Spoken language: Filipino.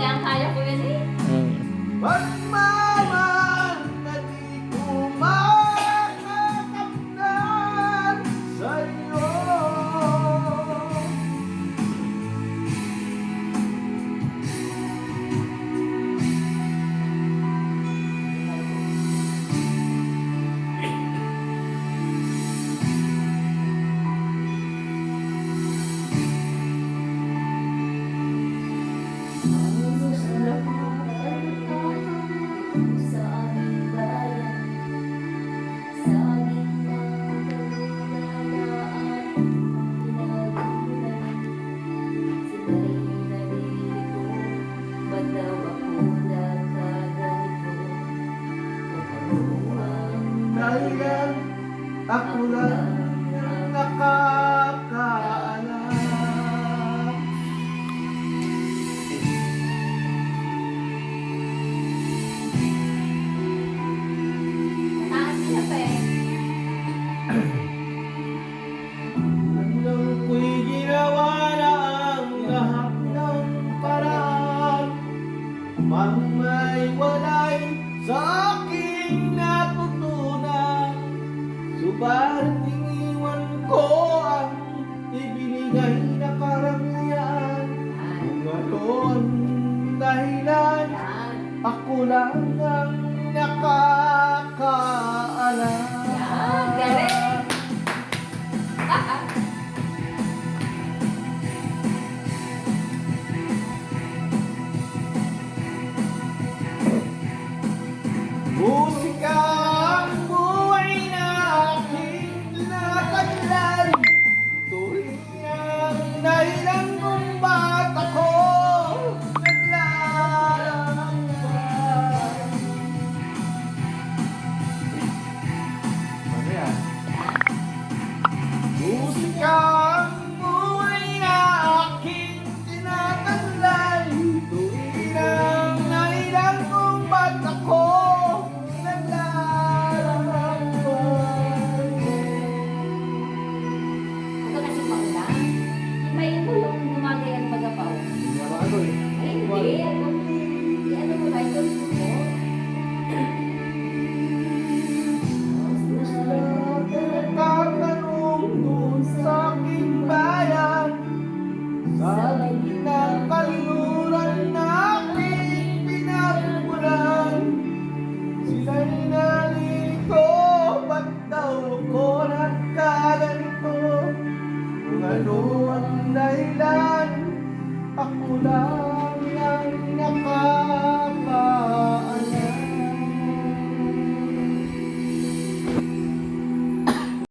kaya ko yun eh. Pagmaman na di ko makakamdan sa'yo. Dahilan ako lang ang nakakaalam. Taas sila pa eh. Nang ko'y ginawa na ang lahat ng paraan, pang may walay sa aking natutunan. Subalit iniwan ko ang ibinigay na karamihan. Kung ano ang dahilan, Yan. ako lang ang nakakaalam. Yan. Galing. Musika ang buhay na aking tinataglan. Ito'y ang dahilan kung ba't ako naglalakbay. Ano yan? Musika ang buhay na aking tinataglan. Ito'y ang dahilan kung ba't ako Ito kasi paulan. Iba yung yung gumagayan magapaw. Ano eh? Ay, hindi.